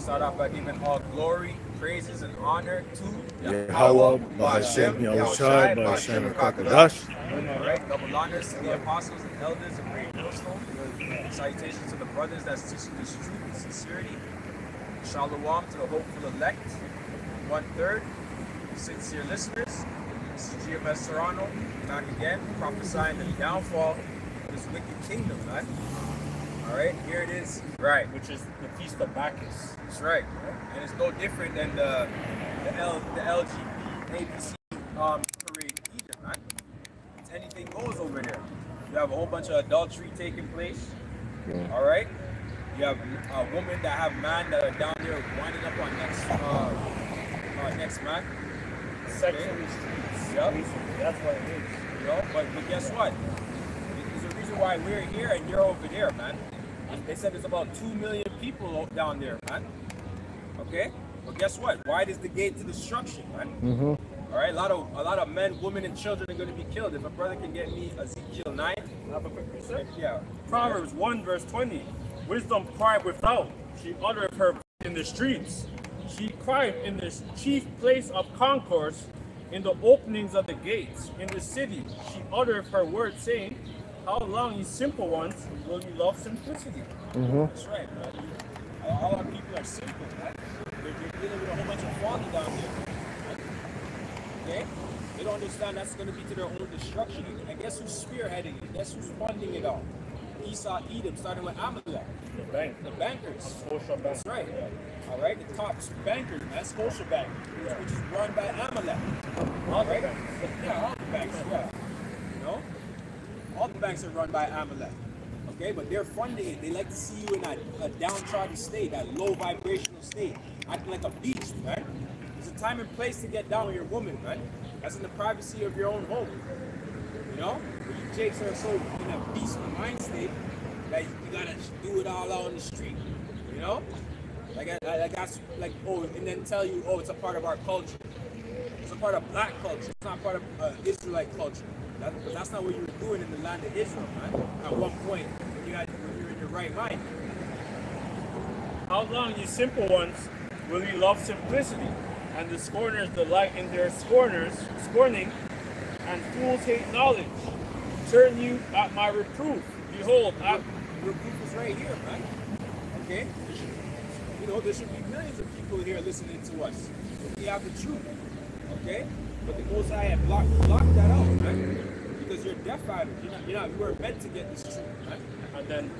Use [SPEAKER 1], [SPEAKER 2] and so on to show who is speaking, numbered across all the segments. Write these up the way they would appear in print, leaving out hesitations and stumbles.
[SPEAKER 1] start off by giving all glory, praises, and honor to
[SPEAKER 2] Yahweh, Bahashem, Yahushai, Bahashem, Kakadash.
[SPEAKER 1] Alright, double honors to the apostles and elders of Great Millstone. Salutations to the brothers that's teaching this truth with sincerity. Shalom to the hopeful elect. 1/3, sincere listeners. This is GMS Toronto, back again, prophesying the downfall of this wicked kingdom, man. Alright, here it is. Right.
[SPEAKER 3] Which is the Feast of Bacchus.
[SPEAKER 1] That's right. And it's no different than the LGBT parade either, man. It's anything goes over there. You have a whole bunch of adultery taking place. All right. You have a woman that have man that are down there winding up on next man.
[SPEAKER 3] Sex in the streets.
[SPEAKER 1] Yep.
[SPEAKER 3] That's what it is.
[SPEAKER 1] You know, but guess what? There's a reason why we're here and you're over there, man. They said there's about 2 million people down there, man. Okay? But guess what? Wide is the gate to destruction, man. All right? A lot of men, women, and children are going to be killed. If a brother can get me Ezekiel 9.
[SPEAKER 3] Have a quick research.
[SPEAKER 1] Yeah.
[SPEAKER 3] Proverbs 1 verse 20. Wisdom cried without. She uttereth her in the streets. She cried in the chief place of concourse, in the openings of the gates. In the city, she uttereth her word, saying, how long, you simple ones, will you love simplicity?
[SPEAKER 1] That's right, man. All our people are simple, man. They're dealing with a whole bunch of folly down there. Right? Okay? They don't understand that's going to be to their own destruction. And guess who's spearheading it? Guess who's funding it all? Esau, Edom, starting with Amalek. The bankers.
[SPEAKER 3] Social
[SPEAKER 1] That's right. All right? The top bankers, man. Scotia Bank, which is run by Amalek. All right? Yeah, all the banks, yeah. You know? All the banks are run by Amalek. Okay, but they're funding it. They like to see you in a downtrodden state, that low vibrational state, acting like a beast, man. There's a time and place to get down with your woman, man. That's in the privacy of your own home. You know? But you jakes are so in a beast mind state that you gotta do it all out on the street. You know? And then tell you, oh, it's a part of our culture. It's a part of black culture. It's not part of Israelite culture. But that's not what you were doing in the land of Israel, man. At one point, when you were in your right mind.
[SPEAKER 3] How long, you simple ones, will you love simplicity? And the scorners delight in their scorning, and fools hate knowledge. Turn you at my reproof. Behold,
[SPEAKER 1] reproof is right here, man. Okay? You know, there should be millions of people here listening to us. We have the truth. Okay? But the Most High had blocked that out, man. Because you're deaf at it. You were meant to get this truth, man.
[SPEAKER 3] And then,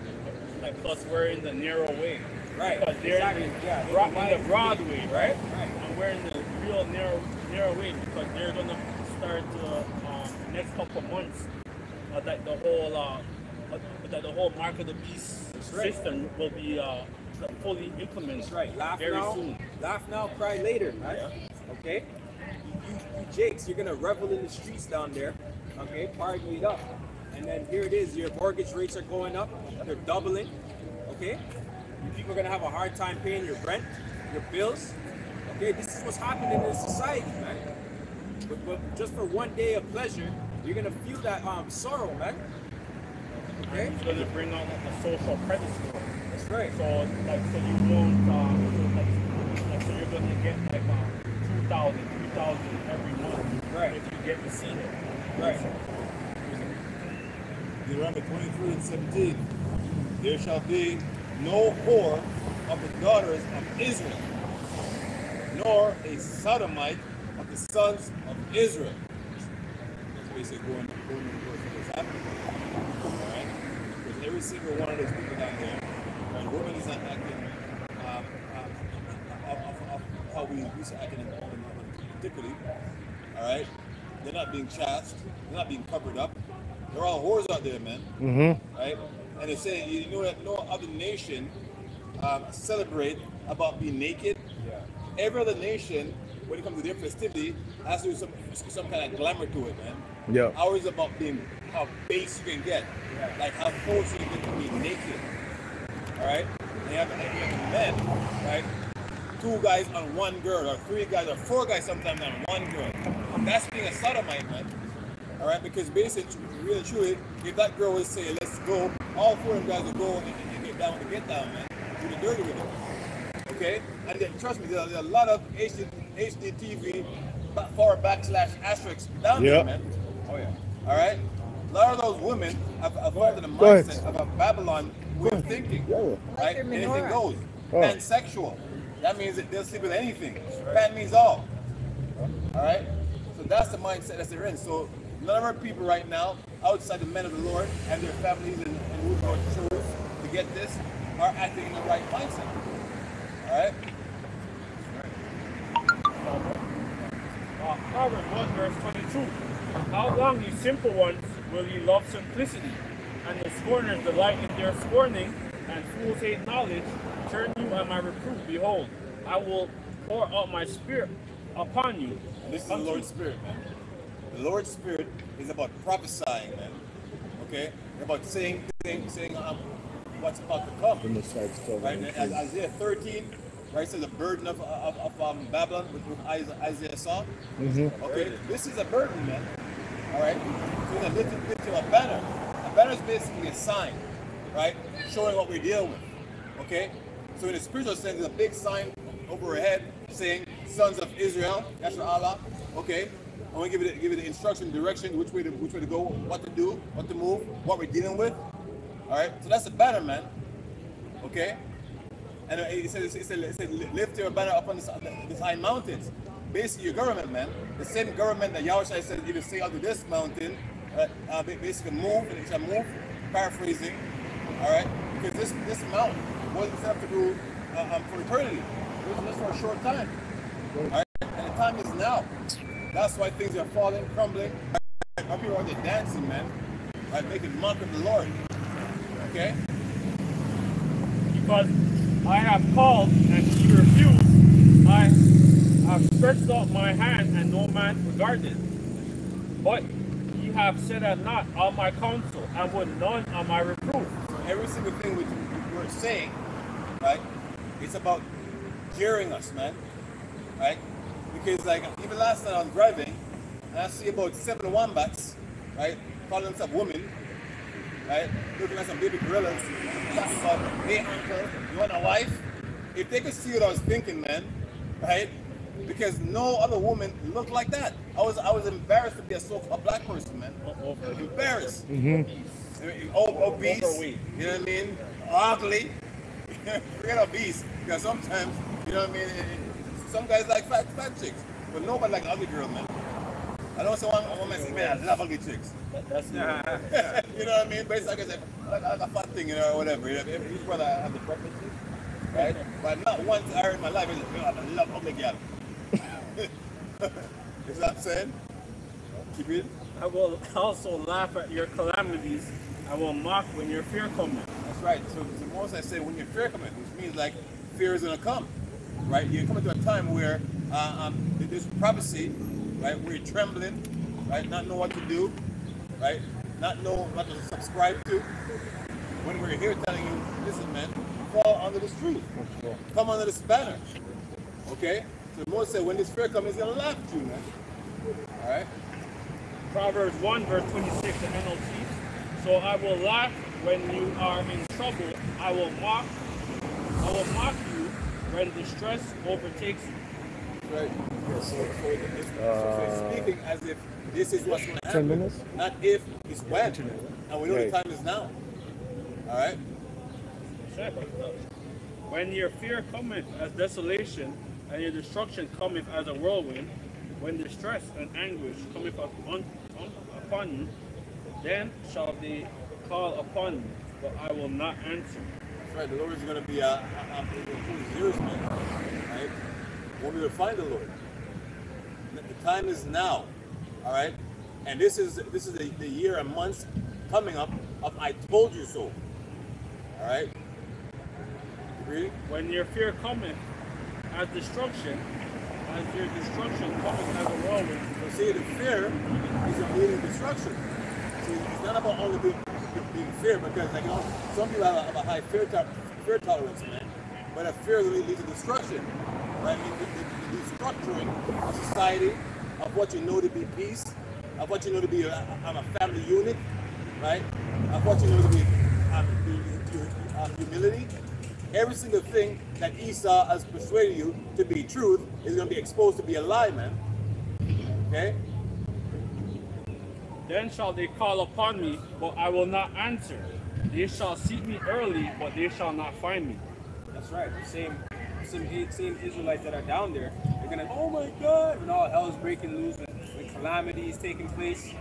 [SPEAKER 3] plus we're in the narrow way.
[SPEAKER 1] Right.
[SPEAKER 3] Because they're in the broad way, right?
[SPEAKER 1] Right.
[SPEAKER 3] And we're in the real narrow way because they're gonna start next couple months that the whole mark of the beast system will be fully implemented.
[SPEAKER 1] That's right.
[SPEAKER 3] Soon.
[SPEAKER 1] Laugh now, cry later, right? Yeah. Okay. You jakes, you're gonna revel in the streets down there. Okay, partying it up. And then here it is, your mortgage rates are going up, they're doubling. Okay? You people are gonna have a hard time paying your rent, your bills. Okay, this is what's happening in this society, man. But just for one day of pleasure, you're gonna feel that sorrow, man. Okay?
[SPEAKER 3] It's gonna bring on a social credit score.
[SPEAKER 1] That's right.
[SPEAKER 3] So you won't so you're gonna get 2,000, 3,000 every month.
[SPEAKER 1] Right.
[SPEAKER 3] If you get to see it.
[SPEAKER 1] Right.
[SPEAKER 2] Deuteronomy 23 and 17. There shall be no whore of the daughters of Israel, nor a sodomite of the sons of Israel. That's basically going for what's happening. Alright? Because every single one of those people down there, right, the woman is not acting of how we used to act in particularly. Alright? They're not being chaste, they're not being covered up. They're all whores out there, man. Right? And they say, you know that no other nation celebrate about being naked.
[SPEAKER 1] Yeah.
[SPEAKER 2] Every other nation, when it comes to their festivity, has to do some kind of glamour to it, man.
[SPEAKER 4] Yeah.
[SPEAKER 2] Ours is about being how base you can get, like how close you can get to being naked. All right. And you have men, right? 2 guys on 1 girl, or 3 guys, or 4 guys sometimes on 1 girl. That's being a sodomite, man. All right, because basically, really truly, if that girl would say, "Let's go," all 4 of them guys will go and get down, man. Do the dirty with it. Okay? And then, trust me, there's a lot of HDTV forward backslash asterisks down there, man.
[SPEAKER 1] Oh yeah.
[SPEAKER 2] All right? A lot of those women have adopted the mindset of a Babylon way of thinking. Right? Anything goes. Pansexual. That means that they'll sleep with anything. Pan means all. All right? So that's the mindset that they're in. So none of our people right now, outside the men of the Lord and their families and who the Lord chose to get this, are acting in the right mindset. All right?
[SPEAKER 3] Proverbs 1 verse 22. How long, ye simple ones, will ye love simplicity? And the scorners delight in their scorning, and fools hate knowledge. Turn you at my reproof. Behold, I will pour out my spirit upon you.
[SPEAKER 2] And this is the Lord's Spirit, man. The Lord's Spirit is about prophesying, man. Okay? About saying what's about to come. Right? And as Isaiah 13, right, says the burden of Babylon, which Isaiah saw. Okay, this is a burden, man. All right, so it's a little a banner. A banner is basically a sign, right, showing what we're dealing with. Okay, so in the spiritual sense, there's a big sign over our head saying "Sons of Israel." That's for Allah. Okay, and we give it the instruction, direction, which way to go, what to do, what to move, what we're dealing with. All right, so that's a banner, man. Okay. And it said, lift your banner up on this high mountains. Basically, your government, man. The same government that Yahushua said, if you say unto this mountain, basically move, and it shall move, paraphrasing, all right? Because this mountain wasn't set up to do for eternity. It was just for a short time, all right? And the time is now. That's why things are falling, crumbling. Our people are there dancing, man, right? Making mock of the Lord, okay?
[SPEAKER 3] Because I have called and he refused. I have stretched out my hand and no man regarded. But ye have said at naught all my counsel and would none on my reproof.
[SPEAKER 2] So every single thing we're saying, right, it's about gearing us, man. Right? Because like even last night I was driving and I see about 7 wombats, right, calling themselves women. Right? Looking at some baby gorillas, talking about, hey uncle, you want a wife? If they could see what I was thinking, man, right? Because no other woman looked like that. I was embarrassed to be a so-called black person, man. Embarrassed. Obese. You know what I mean? Ugly. Forget obese. Because sometimes, you know what I mean? Some guys like fat chicks, but nobody like ugly girl, man. I don't say one woman say, man, I love ugly chicks.
[SPEAKER 3] That's
[SPEAKER 2] you know what I mean? But it's like I said, like a fat thing, you know, or whatever. You know, each brother have the preferences, right? But not once I heard in my life, I love ugly girl. You know what I'm saying? Keep reading.
[SPEAKER 3] I will also laugh at your calamities. I will mock when your fear cometh.
[SPEAKER 2] That's right. So the most I say, when your fear cometh, which means like fear is going to come, right? You're coming to a time where there's prophecy, right? Where you're trembling, right? Not know what to do, right? Not know what to subscribe to. When we're here telling you, listen, man, fall under this truth. Come under this banner. Okay? So the Most said, when this fear comes, he's going to laugh at you, man. All right?
[SPEAKER 3] Proverbs 1 verse 26, the NLT. So I will laugh when you are in trouble. I will mock you when distress overtakes you.
[SPEAKER 2] Right. Yeah, so it's speaking as if this is what's going to happen.
[SPEAKER 4] 10 minutes?
[SPEAKER 2] Not if, it's when. And we know the time is now. All right?
[SPEAKER 3] When your fear cometh as desolation, and your destruction cometh as a whirlwind, when distress and anguish cometh upon you, then shall they call upon you, but I will not answer.
[SPEAKER 2] That's right. The Lord is going to be years, man. Right? When we will find the Lord. The time is now. All right? And this is the year and months coming up of I told you so. All right? Agree?
[SPEAKER 3] When your fear cometh as destruction, as your destruction cometh as a whirlwind.
[SPEAKER 2] So see, the fear is leading destruction. See, it's not about only being fear, because like, you know, some people have a high fear tolerance, man. But a fear really leads to destruction. Right? I mean, the destructuring of society, of what you know to be peace, of what you know to be a family unit, right? Of what you know to be humility, every single thing that Esau has persuaded you to be truth is going to be exposed to be a lie, man. Okay?
[SPEAKER 3] Then shall they call upon me, but I will not answer. They shall seek me early, but they shall not find me.
[SPEAKER 1] That's right. The same Israelites that are down there, they're gonna, oh my God, when all hell's breaking loose, when calamity is taking place.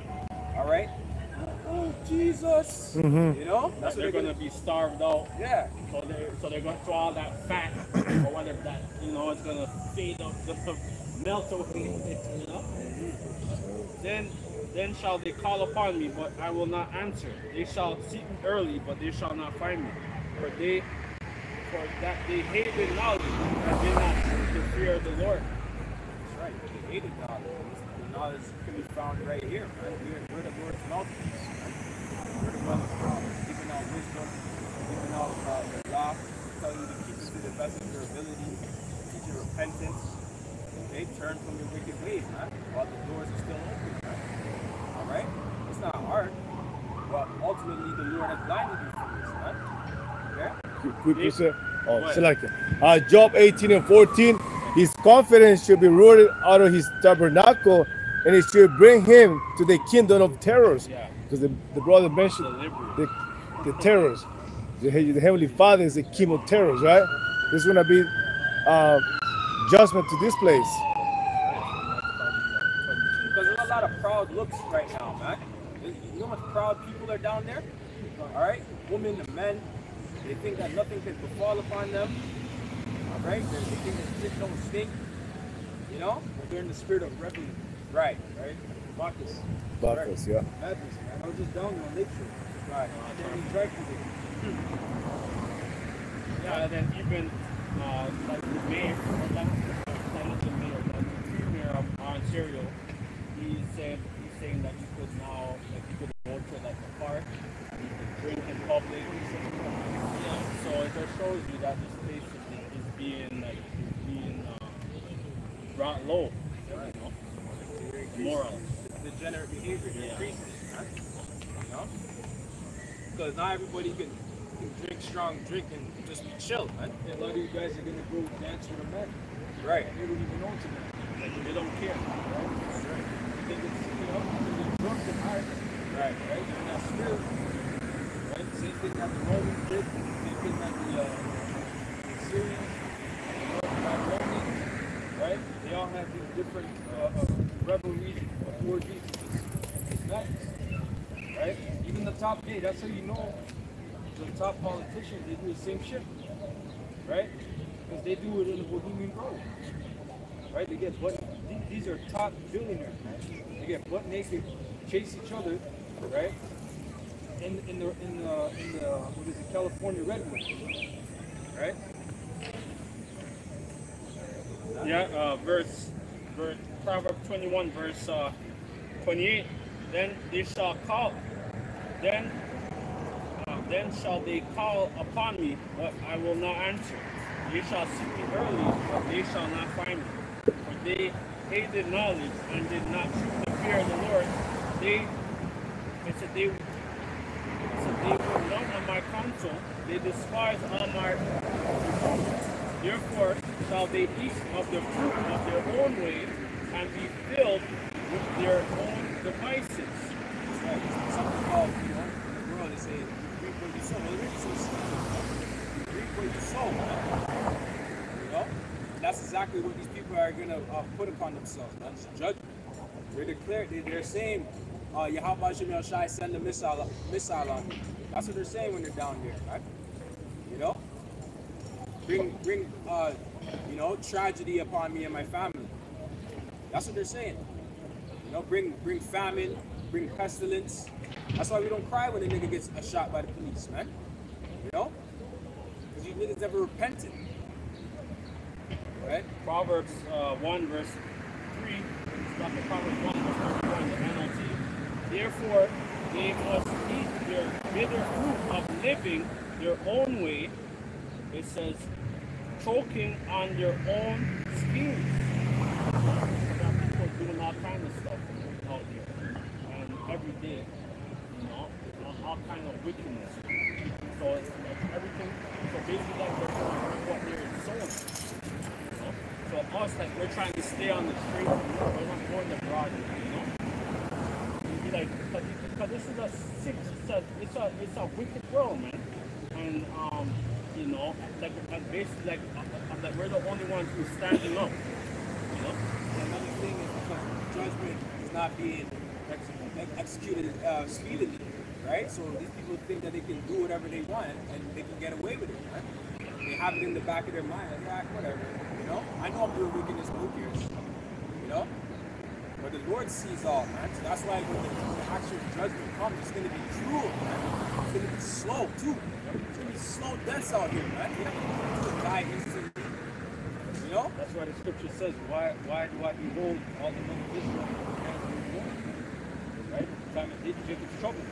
[SPEAKER 1] All right. Oh Jesus. You know,
[SPEAKER 3] That's they're gonna be starved out.
[SPEAKER 1] Yeah.
[SPEAKER 3] So they're going to all that fat or whatever that it's gonna fade up, melt away. You know. Then shall they call upon me, but I will not answer. They shall seek me early, but they shall not find me. For that they hated knowledge and did not choose the fear of the Lord.
[SPEAKER 1] That's right. They hated knowledge. The knowledge can be found right here, right? We're the Lord's mouthpiece, right? We're the one giving out wisdom, giving out the law, telling you to keep it to the best of your ability, teach you repentance. Okay, turn from your wicked ways, man. While the doors are still open, man. All right? It's not hard, but ultimately the Lord has blinded you from this, man. Okay?
[SPEAKER 4] Quick precept. Job 18 and 14. His confidence should be rooted out of his tabernacle, and it should bring him to the kingdom of terrors.
[SPEAKER 3] Yeah.
[SPEAKER 4] Because the brother mentioned the terrors. The Heavenly Father is the king of terrors, right? This is going to be judgment to this place.
[SPEAKER 1] Because there's a lot of proud looks right now, man. You know how much proud people are down there? All right? Women and men. They think that nothing can befall upon them. All right? They think that shit don't stink. You know?
[SPEAKER 5] They're in the spirit of rebellion.
[SPEAKER 1] Right.
[SPEAKER 5] Bacchus.
[SPEAKER 4] Bacchus, yeah.
[SPEAKER 5] Madness, man. I was just down there on Lakeshore.
[SPEAKER 1] Right.
[SPEAKER 5] Can't even drive through there.
[SPEAKER 3] Yeah, and then even like the mayor, not the mayor, but the premier of Ontario, he's saying that you could now, like you could go to like a park, you could drink in public. Yeah, so it just shows you that this place is being brought low, moral.
[SPEAKER 1] Degenerate behavior increases, man. You know? Because not everybody can drink strong drink and just be chill, man.
[SPEAKER 5] And a lot of you guys are gonna go dance with a man.
[SPEAKER 1] Right.
[SPEAKER 5] They don't even know it's a man.
[SPEAKER 3] Like they don't care.
[SPEAKER 5] Right? They think it's, they're drunk and high.
[SPEAKER 1] Right.
[SPEAKER 5] Right? They're in that spirit. Right? Same thing that the Romans did. Same thing that the Syrians, the Babylonians, right? They all have these different revelries of orgies. It's madness. Right? Even the top gay, that's how you know the top politicians, they do the same shit. Right? Because they do it in the Bohemian Grove. Right? They get butt, these are top billionaires, man. They get butt naked, chase each other, right? In the what is it, California Redwood. Right?
[SPEAKER 3] Yeah, Proverbs 21, verse 28. Then they shall call. Then shall they call upon me, but I will not answer. They shall seek me early, but they shall not find me. For they hated knowledge and did not choose the fear of the Lord. They were none of my counsel. They despised all my reproofs. Therefore shall they eat of the fruit of their own way and be filled with their own devices.
[SPEAKER 1] Right. Something called, in the world, they say, reap what you sow. Well, it really says, reap what you sow, man. You know? And that's exactly what these people are going to put upon themselves, man. It's judgment. They're saying, Yahweh Shem El Shai send a missile on me. That's what they're saying when they're down here, right? You know? Bring tragedy upon me and my family. That's what they're saying. You know, bring famine, bring pestilence. That's why we don't cry when a nigga gets shot by the police, man. You know? Because you niggas never repented. Right?
[SPEAKER 3] Proverbs 1 verse 3, Proverbs 1 verse 31, the NLT. Therefore, they must eat their bitter fruit of living their own way. It says, choking on their own schemes. People doing all kind of stuff out there, and every day, all kind of wickedness. So it's like everything. So basically, like they're doing what they're sowing. So us, like we're trying to stay on the straight. We're not going the broad. Be like, because this is a sick, it's a wicked world, man. And like basically, like we're the only ones who's standing up.
[SPEAKER 1] Another thing is because judgment is not being executed speedily, right? So these people think that they can do whatever they want and they can get away with it, right? They have it in the back of their mind, like, whatever, I know I'm doing wickedness, who cares, But the Lord sees all, man. So that's why when the actual judgment comes, it's going to be cruel, man. It's going to be slow, too. It's going to be slow deaths out here, man. You're not going to die instantly.
[SPEAKER 5] That's why the scripture says, why do I behold all the men of Israel as reborn? Right? Time of Jacob's trouble.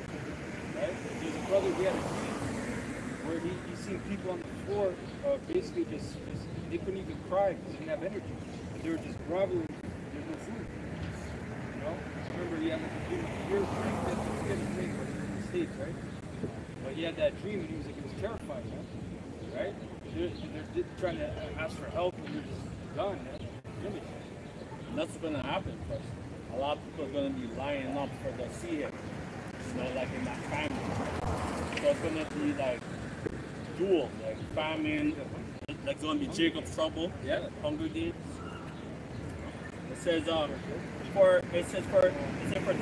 [SPEAKER 5] Right? There's a brother, we had a dream where he seen people on the floor basically just they couldn't even cry because they didn't have energy. But they were just groveling. There's no food. Remember he had like a dream. You're pretty that he was getting great when he was in the States, right? But he had that dream and he was terrified, man. Right? They're trying to ask for help and they're just done, man. Finished.
[SPEAKER 3] And that's what's gonna happen, because a lot of people are gonna be lining up for the see him, like in that famine. So it's gonna be like dual, like famine, like gonna be Jacob's trouble, Hunger Games. It says, for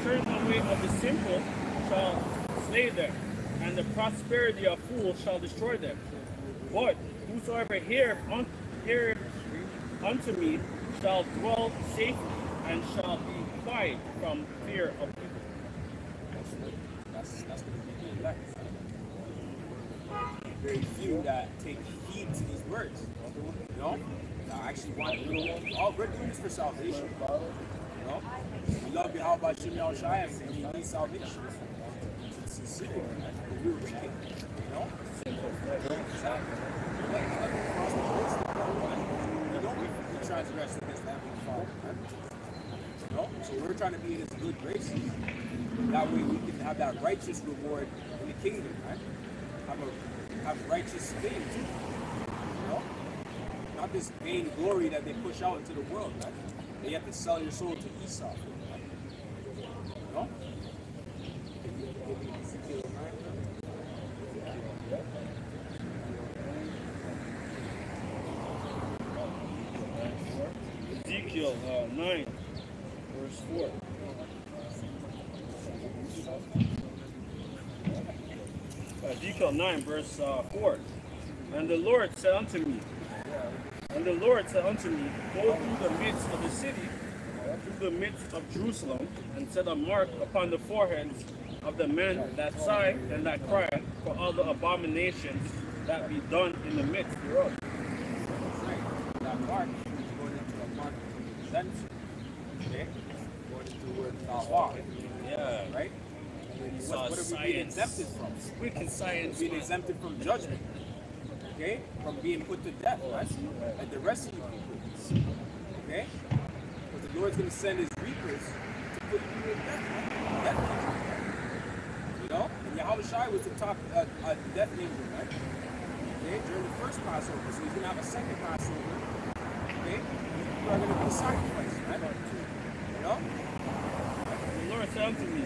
[SPEAKER 3] turning away of the simple shall slay them, and the prosperity of fools shall destroy them. But whosoever heareth unto me shall dwell safely, and shall be quiet from fear of people.
[SPEAKER 1] That's going to be the elect. Very few that take heed to these words. I actually want to. Oh, we're doing this for salvation. We love Yahweh Shem Yahushai and we need salvation. It's sincere, right? We're wicked. Exactly. We don't transgress against that big Father. Right? So we're trying to be in His good graces. That way we can have that righteous reward in the kingdom, right? Have righteous things. Not this vain glory that they push out into the world, right? They have to sell your soul to Esau.
[SPEAKER 3] Ezekiel 9, verse 4. Ezekiel 9, verse 4. And the Lord said unto me, go through the midst of the city, through the midst of Jerusalem, and set a mark upon the foreheads of the men that sigh and that cry for all the abominations that be done in the midst thereof.
[SPEAKER 1] That mark is going into a mark of exemption. Okay? Going into where it's walk.
[SPEAKER 3] Yeah.
[SPEAKER 1] Right? What are we being exempted from?
[SPEAKER 3] We can science.
[SPEAKER 1] Being exempted from judgment. Okay? From being put to death, right? Like the rest of you people. Okay? Because the Lord's going to send His reapers to put you to death, right? Death angel. And Yahweh Shai was the top death angel, right? Okay? During the first Passover. So He's going to have a second Passover. Okay? You are going to be sacrificed, right?
[SPEAKER 3] The Lord said unto me,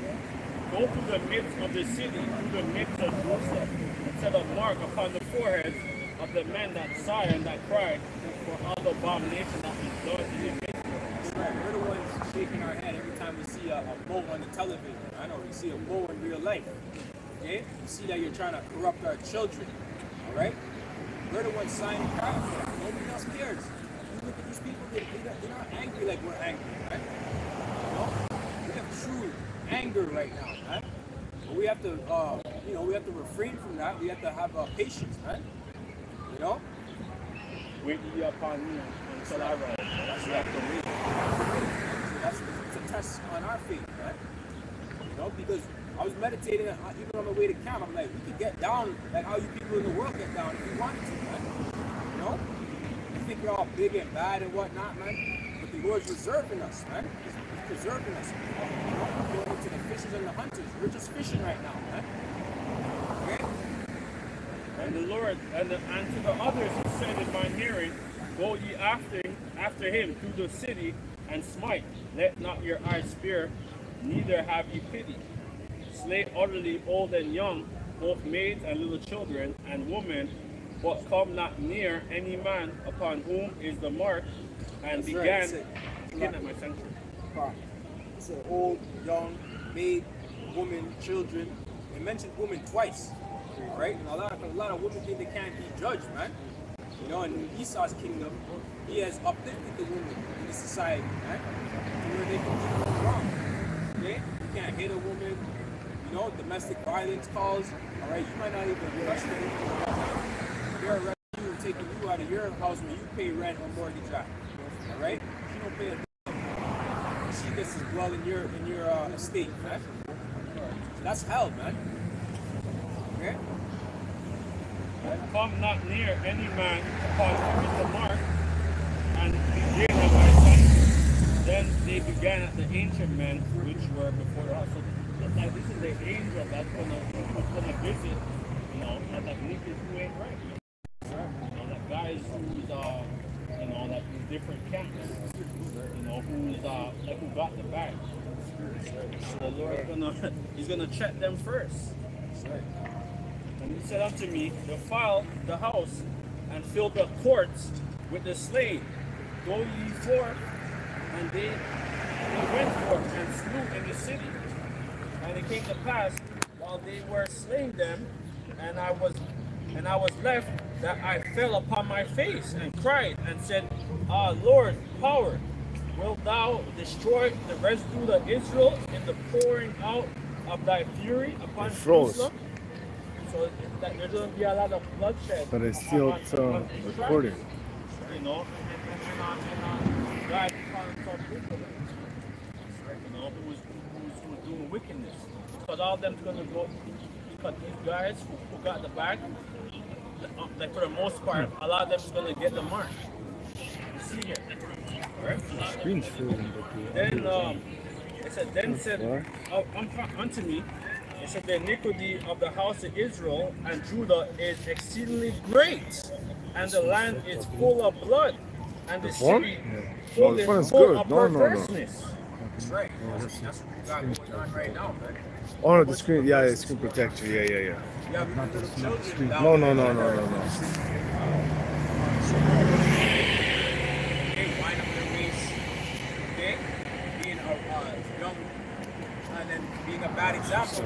[SPEAKER 3] go through the midst of the city, through the midst of Jerusalem, and set a mark upon the foreheads of the men that sigh and that cry for all the abomination that is done in the midst.
[SPEAKER 1] That's right. We're the ones shaking our head every time we see a bull on the television. I know, we see a bull in real life. Okay? You see that you're trying to corrupt our children. Alright? We're the ones sighing and crying for that. Nobody else cares. You look at these people, they're not angry like we're angry, right? We have true anger right now, right? But we have to, we have to refrain from that. We have to have patience, right?
[SPEAKER 3] Wait ye upon me until I rise.
[SPEAKER 1] That's right. That's a test on our faith, right? Because I was meditating even on the way to camp. I'm like, we could get down like how you people in the world get down if we wanted to, man. You think you're all big and bad and whatnot, man? But the Lord's reserving us, man. He's preserving us. You know, going into the fishers and the hunters. We're just fishing right now, man. Okay?
[SPEAKER 3] And the Lord, and to the others he said in my hearing, go ye after him through the city, and smite. Let not your eyes spare, neither have ye pity. Slay utterly old and young, both maids and little children, and women, but come not near any man upon whom is the mark, and
[SPEAKER 1] That's right.
[SPEAKER 3] began
[SPEAKER 1] That's
[SPEAKER 3] to kidnap my sanctuary.
[SPEAKER 1] It's an old, young, maid, woman, children. They mentioned women twice, right? And a lot of women think they can't be judged, man. You know, in Esau's kingdom, he has uplifted the women in the society, right? To where they can do no wrong. Okay? You can't hit a woman. You know, domestic violence calls. All right, you might not even question anything. They're arresting you and taking you out of your house where you pay rent or mortgage out. All right? You don't pay a she gets to dwell in your estate, right? That's hell, man. Okay?
[SPEAKER 3] Come not near any man upon whom is the mark, and begin at my son. Then they began at the ancient men which were before the house. So it's like this is the angel that's gonna visit, you know, and like niggas who ain't right. You know, like guys who's you know, like in different camps, you know, who's like who got the bag. So the Lord's he's gonna check them first. And he said unto me, defile the house and fill the courts with the slain. Go ye forth. And they went forth and slew in the city. And it came to pass while they were slaying them, and I was left, that I fell upon my face and cried and said, Ah, Lord, power, wilt thou destroy the residue of Israel in the pouring out of thy fury upon Jerusalem? So that there's going to be a lot of bloodshed.
[SPEAKER 4] But it's still recording.
[SPEAKER 3] You know, and God called people, you know, who was doing wickedness. Because all of them's going to go, because these guys who got the bag, like for the most part, a lot of them is going to get the mark. You see here. Right?
[SPEAKER 4] Screen's frozen.
[SPEAKER 3] Then it said, then said unto me, it said, the iniquity of the house of Israel and Judah is exceedingly great, and the land is full of blood, and the city full of perverseness.
[SPEAKER 1] That's right. That's what we got going on right now, man.
[SPEAKER 4] Oh no, the screen, yeah, the screen protector, yeah.
[SPEAKER 1] Yeah, we got little children down
[SPEAKER 4] No.
[SPEAKER 1] They wind up their waist, okay? Being a young, and then being a bad example.